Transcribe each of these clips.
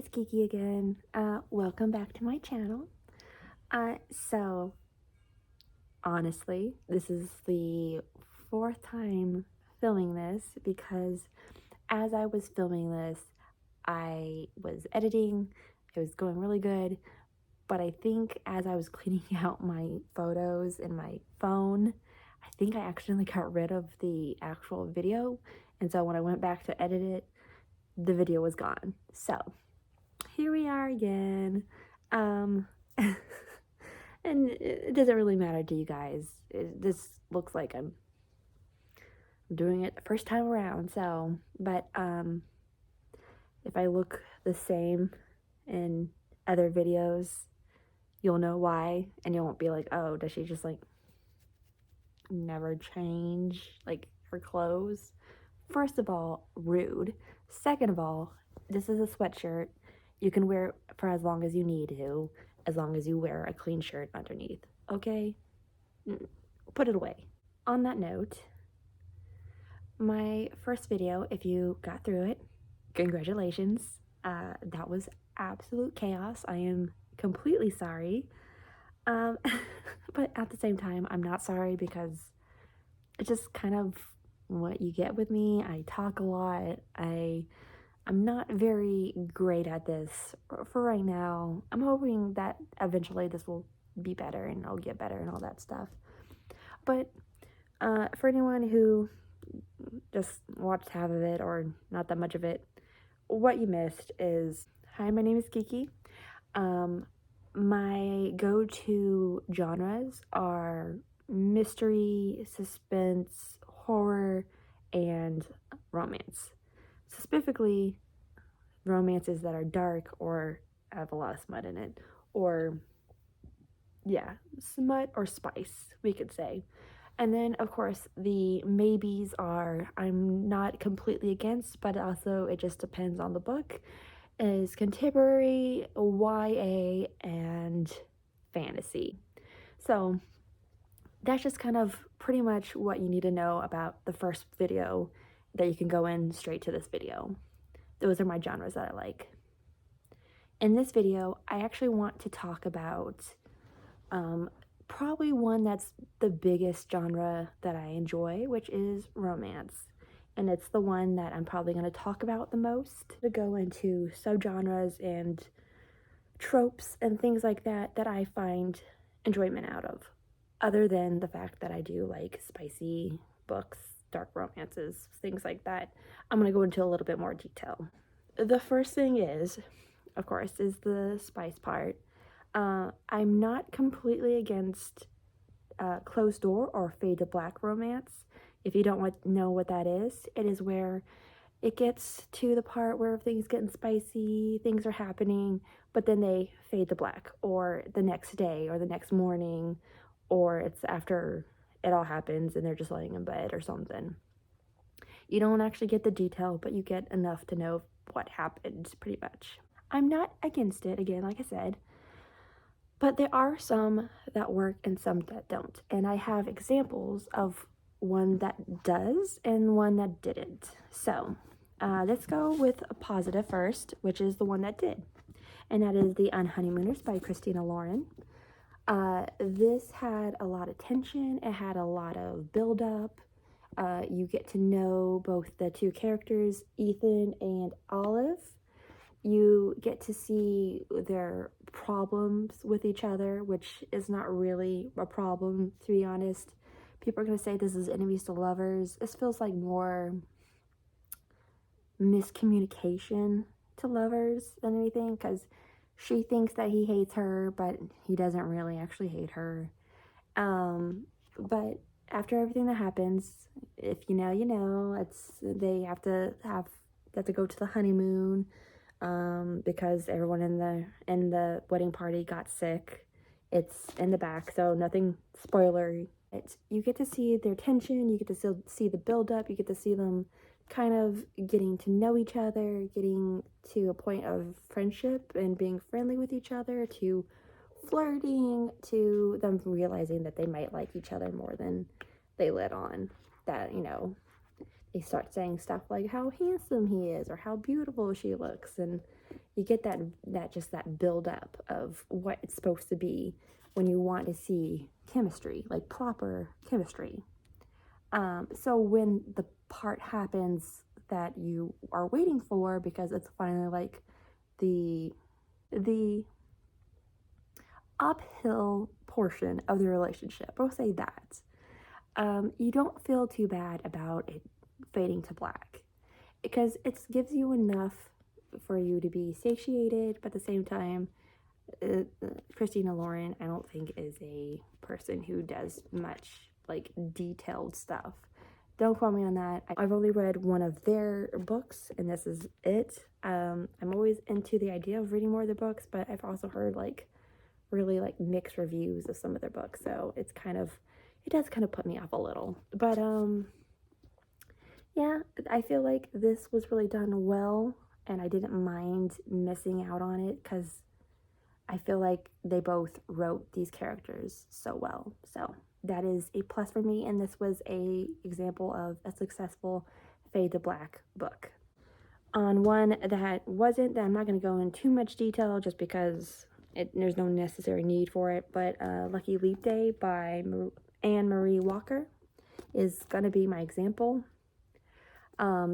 it's Kiki again. Welcome back to my channel. So honestly, this is the fourth time filming this because as I was filming this, I was editing. It was going really good, but I think as I was cleaning out my photos in my phone, I think I accidentally got rid of the actual video, and so when I went back to edit it, the video was gone. So here we are again. Um, and it doesn't really matter to you guys. This looks like I'm doing it the first time around. So, but if I look the same in other videos, you'll know why, and you won't be like, oh, does she just like never change like her clothes? First of all, rude. Second of all, this is a sweatshirt. You can wear it for as long as you need to, as long as you wear a clean shirt underneath. Okay? Put it away. On that note, my first video, if you got through it, congratulations. That was absolute chaos. I am completely sorry. But at the same time, I'm not sorry because it's just kind of what you get with me. I talk a lot. I'm not very great at this for right now. I'm hoping that eventually this will be better and I'll get better and all that stuff. But for anyone who just watched half of it or not that much of it, what you missed is, hi, my name is Kiki. My go-to genres are mystery, suspense, horror, and romance. Specifically, romances that are dark or have a lot of smut in it, or yeah, smut or spice, we could say. And then, of course, the maybes are, I'm not completely against, but also it just depends on the book, is contemporary, YA, and fantasy. So that's just kind of pretty much what you need to know about the first video that you can go in straight to this video. Those are my genres that I like. In this video, I actually want to talk about probably one that's the biggest genre that I enjoy, which is romance. And it's the one that I'm probably going to talk about the most. To go into subgenres and tropes and things like that that I find enjoyment out of, other than the fact that I do like spicy books, dark romances, things like that. I'm going to go into a little bit more detail. The first thing is, of course, is the spice part. I'm not completely against closed door or fade to black romance. If you don't know what that is, it is where it gets to the part where things getting spicy, things are happening, but then they fade to black, or the next day, or the next morning, or it's after it all happens and they're just laying in bed or something. You don't actually get the detail, but you get enough to know what happened, pretty much. I'm not against it, again, like I said, but there are some that work and some that don't. And I have examples of one that does and one that didn't. So let's go with a positive first, which is the one that did. And that is The Unhoneymooners by Christina Lauren. This had a lot of tension. It had a lot of build-up. You get to know both the two characters, Ethan and Olive. You get to see their problems with each other, which is not really a problem, to be honest. People are going to say this is enemies to lovers. This feels like more miscommunication to lovers than anything, because she thinks that he hates her, but he doesn't really actually hate her. But after everything that happens, if you know, you know, they have to go to the honeymoon. Because everyone in the wedding party got sick. It's in the back, so nothing spoilery. You get to see their tension, you get to still see the build-up, you get to see them kind of getting to know each other, getting to a point of friendship and being friendly with each other, to flirting, to them realizing that they might like each other more than they let on. That, you know, they start saying stuff like how handsome he is or how beautiful she looks, and you get that build up of what it's supposed to be when you want to see chemistry, like proper chemistry. So when the part happens that you are waiting for, because it's finally like the uphill portion of the relationship, I'll say that, you don't feel too bad about it fading to black, because it gives you enough for you to be satiated, but at the same time, Christina Lauren, I don't think, is a person who does much like detailed stuff. Don't quote me on that. I've only read one of their books, and this is it. I'm always into the idea of reading more of their books, but I've also heard like really like mixed reviews of some of their books, so it does kind of put me off a little. But yeah, I feel like this was really done well, and I didn't mind missing out on it because I feel like they both wrote these characters so well. So that is a plus for me, and this was a example of a successful fade to black book. On one that wasn't, that I'm not going to go in too much detail just because there's no necessary need for it, but Lucky Leap Day by Anne Marie Walker is going to be my example.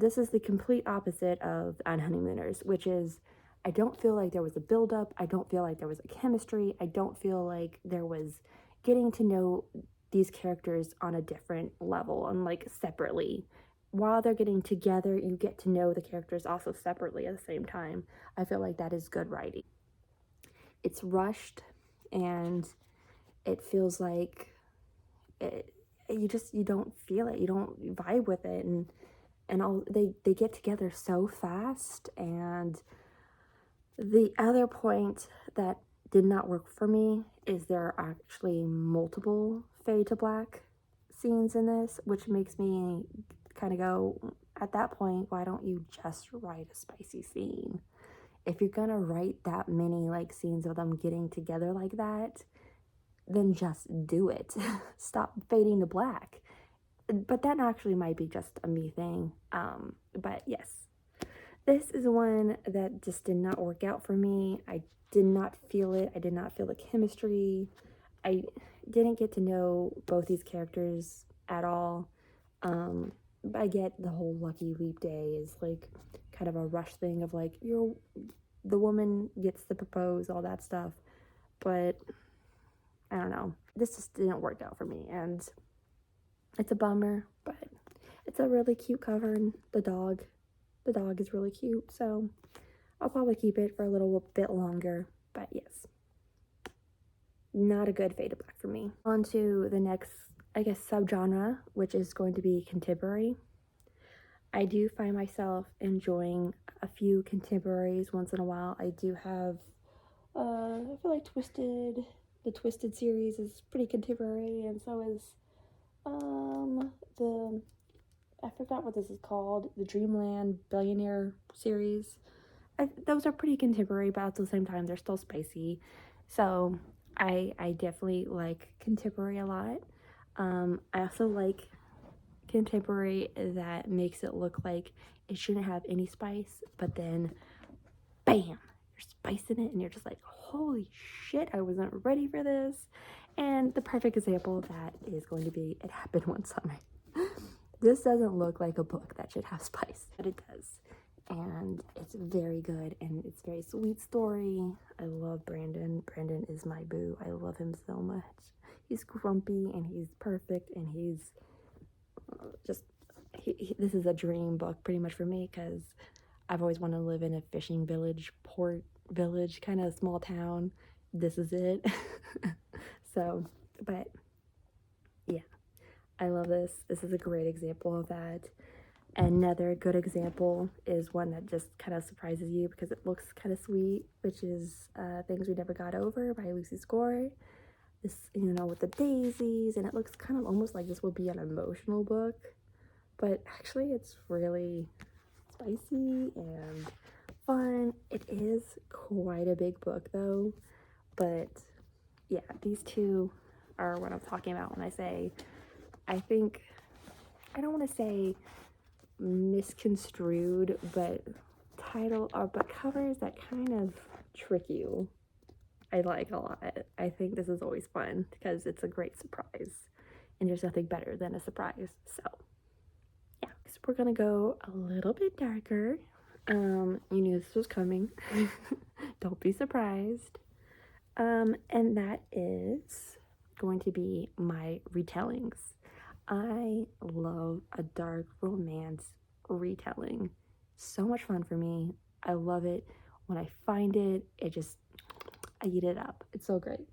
This is the complete opposite of On Honeymooners, which is, I don't feel like there was a build-up. I don't feel like there was a chemistry. I don't feel like there was getting to know these characters on a different level and like separately. While they're getting together, you get to know the characters also separately at the same time. I feel like that is good writing. It's rushed, and it feels like you don't feel it. You don't vibe with it, and all they get together so fast. And the other point that did not work for me is there are actually multiple fade to black scenes in this, which makes me kind of go, at that point, why don't you just write a spicy scene? If you're gonna write that many like scenes of them getting together like that, then just do it. Stop fading to black. But that actually might be just a me thing. But yes, this is one that just did not work out for me. I did not feel it. I did not feel the chemistry. I didn't get to know both these characters at all. I get the whole Lucky Leap Day is like kind of a rush thing of like, the woman gets to propose, all that stuff. But I don't know. This just didn't work out for me, and it's a bummer, but it's a really cute cover, and the dog is really cute, so I'll probably keep it for a little bit longer. But yes, not a good fade to black for me. On to the next, I guess, subgenre, which is going to be contemporary. I do find myself enjoying a few contemporaries once in a while. I do have, I feel like the Twisted series is pretty contemporary, and so is I forgot what this is called, the Dreamland Billionaire series. Those are pretty contemporary, but at the same time, they're still spicy. So I definitely like contemporary a lot. I also like contemporary that makes it look like it shouldn't have any spice, but then bam, there's spice in it, and you're just like, holy shit, I wasn't ready for this. And the perfect example of that is going to be It Happened One Summer. This doesn't look like a book that should have spice, but it does. And it's very good, and it's a very sweet story. I love Brandon. Brandon is my boo. I love him so much. He's grumpy, and he's perfect, and he's just, this is a dream book pretty much for me, because I've always wanted to live in a fishing village, port village, kind of small town. This is it. So, but yeah, I love this. This is a great example of that. Another good example is one that just kind of surprises you because it looks kind of sweet, which is Things We Never Got Over by Lucy Score. This, with the daisies, and it looks kind of almost like this would be an emotional book, but actually it's really spicy and fun. It is quite a big book though, but yeah, these two are what I'm talking about when I say, I think, I don't want to say misconstrued, but title or but covers that kind of trick you, I like a lot. I think this is always fun because it's a great surprise, and there's nothing better than a surprise. So yeah, so we're gonna go a little bit darker. You knew this was coming. Don't be surprised. And that is going to be my retellings. I love a dark romance retelling. So much fun for me. I love it. When I find it, I eat it up. It's so great.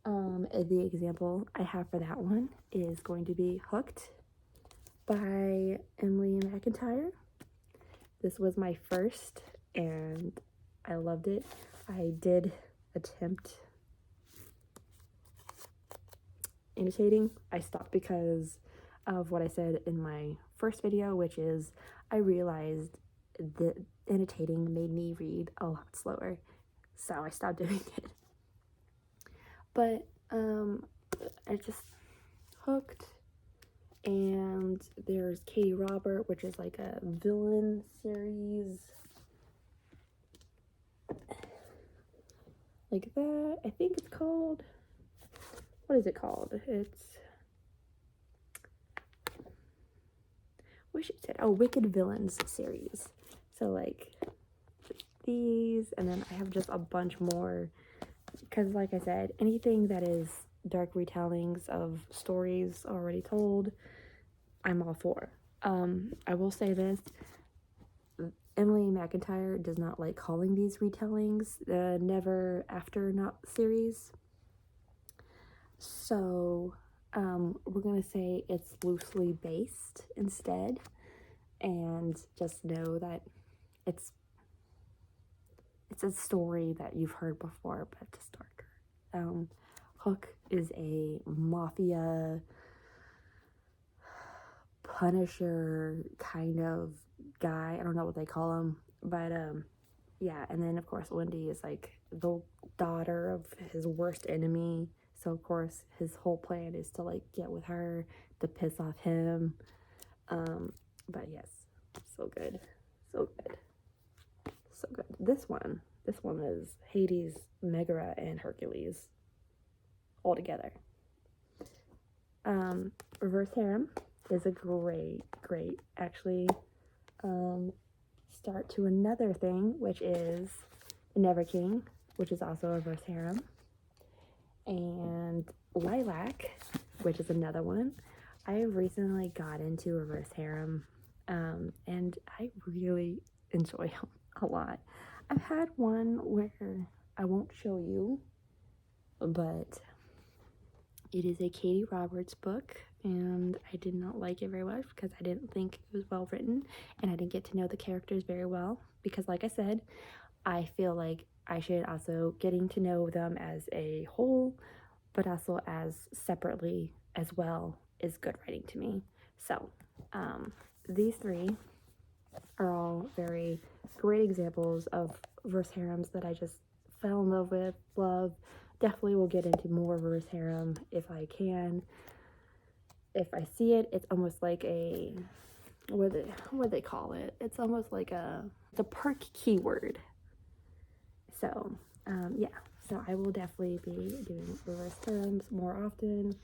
The example I have for that one is going to be Hooked by Emily McIntyre. This was my first, and I loved it. I did attempt annotating. I stopped because of what I said in my first video, which is I realized that annotating made me read a lot slower, so I stopped doing it. But I just Hooked, and there's Katie Robert, which is like a villain series like that. I think it's called, what is it called? It's, wish it said, oh, Wicked Villains series. So like these, and then I have just a bunch more, because like I said, anything that is dark retellings of stories already told, I'm all for. I will say this, Emily McIntyre does not like calling these retellings the Never After Not series. So we're gonna say it's loosely based instead, and just know that it's a story that you've heard before, but just darker. Hook is a mafia Punisher kind of guy. I don't know what they call him, but yeah. And then of course Wendy is like the daughter of his worst enemy, so of course his whole plan is to like get with her to piss off him. But yes, so good, so good, so good. This one is Hades, Megara, and Hercules all together. Reverse Harem is a great actually start to another thing, which is Never King, which is also a reverse harem, and Lilac, which is another one. I recently got into reverse harem, and I really enjoy them a lot. I've had one where I won't show you, but it is a Katie Roberts book, and I did not like it very much because I didn't think it was well written, and I didn't get to know the characters very well, because like I said, I feel like I should also getting to know them as a whole, but also as separately as well, is good writing to me. So these three are all very great examples of verse harems that I just fell in love with, love. Definitely will get into more verse harem if I can. If I see it, it's almost like a, what do they call it? It's almost like the perk keyword. So yeah, so I will definitely be doing reverse harems more often.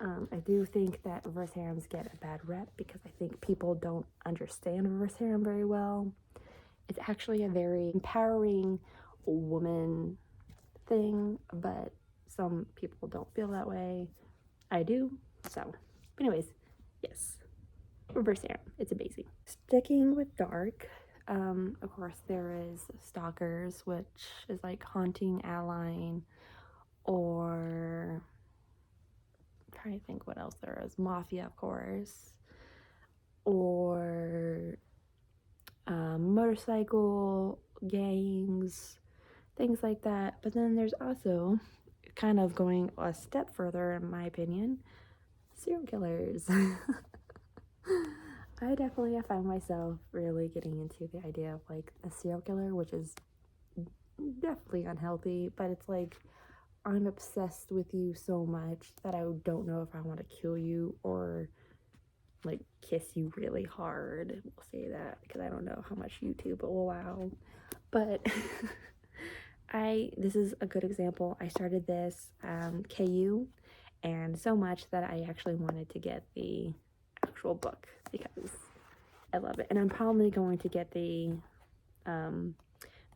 I do think that reverse harems get a bad rep because I think people don't understand reverse harem very well. It's actually a very empowering woman thing, but some people don't feel that way. I do. So, but anyways, yes, reverse harem. It's amazing. Sticking with dark, of course, there is Stalkers, which is like Haunting Adeline, or I'm trying to think what else there is. Mafia, of course, or motorcycle gangs, things like that. But then there's also, kind of going a step further, in my opinion, serial killers. I definitely have found myself really getting into the idea of like a serial killer, which is definitely unhealthy, but it's like I'm obsessed with you so much that I don't know if I want to kill you or like kiss you really hard. We'll say that because I don't know how much YouTube will allow. But this is a good example. I started this KU, and so much that I actually wanted to get the actual book because I love it. And I'm probably going to get the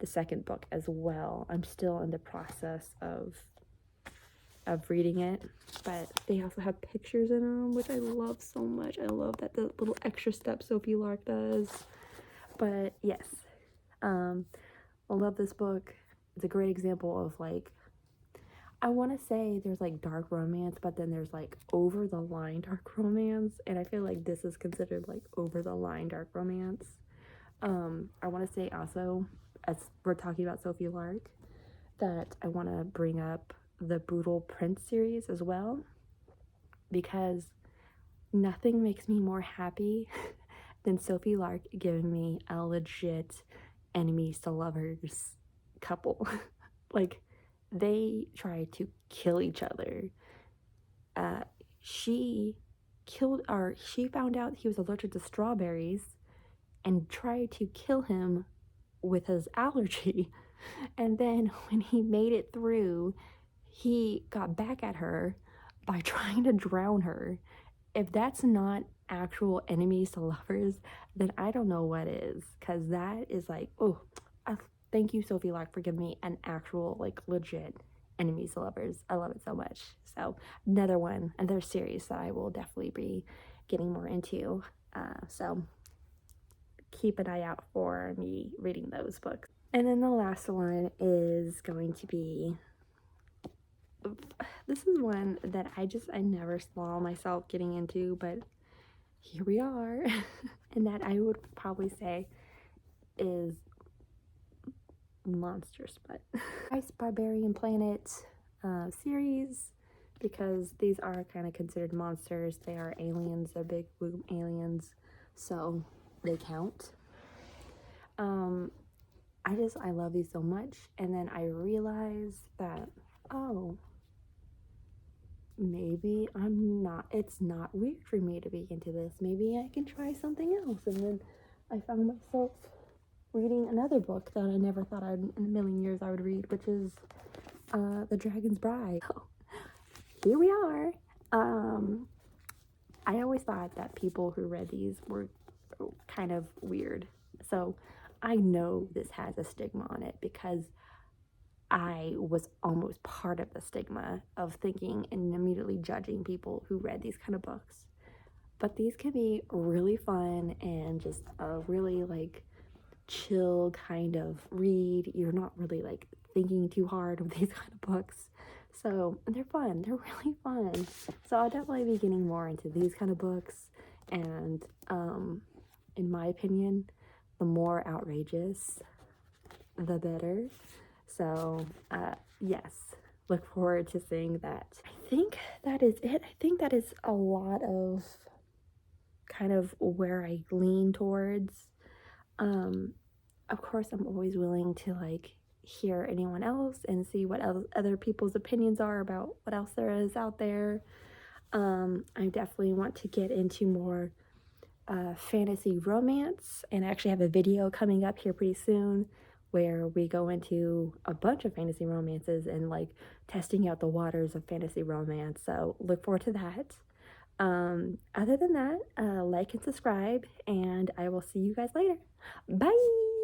second book as well. I'm still in the process of reading it, but they also have pictures in them, which I love so much. I love that the little extra step Sophie Lark does. But yes, I love this book. It's a great example of like, I want to say there's like dark romance, but then there's like over the line dark romance, and I feel like this is considered like over the line dark romance. I want to say also, as we're talking about Sophie Lark, that I want to bring up the Brutal Prince series as well, because nothing makes me more happy than Sophie Lark giving me a legit enemies to lovers couple. Like, they try to kill each other. She found out he was allergic to strawberries and tried to kill him with his allergy. And then when he made it through, he got back at her by trying to drown her. If that's not actual enemies to lovers, then I don't know what is, because that is like, oh, thank you, Sophie Lark, for giving me an actual, like, legit enemies to lovers. I love it so much. So another series that I will definitely be getting more into. So keep an eye out for me reading those books. And then the last one is going to be, this is one that I never saw myself getting into, but here we are. And that I would probably say is Monster Smut. Ice Barbarian Planet series, because these are kind of considered monsters. They are aliens, they're big blue aliens, so they count. I love these so much, and then I realized that, oh, maybe it's not weird for me to be into this. Maybe I can try something else. And then I found myself reading another book that I never thought in a million years I would read, which is The Dragon's Bride. So, here we are. I always thought that people who read these were kind of weird. So I know this has a stigma on it, because I was almost part of the stigma of thinking and immediately judging people who read these kind of books. But these can be really fun and just a really like chill kind of read. You're not really like thinking too hard with these kind of books. So they're fun. They're really fun. So I'll definitely be getting more into these kind of books. And in my opinion, the more outrageous, the better. So yes, look forward to seeing that. I think that is it. I think that is a lot of kind of where I lean towards. Of course, I'm always willing to like hear anyone else and see what other people's opinions are about what else there is out there. I definitely want to get into more fantasy romance, and I actually have a video coming up here pretty soon where we go into a bunch of fantasy romances and like testing out the waters of fantasy romance. So look forward to that. Other than that, like and subscribe, and I will see you guys later. Bye.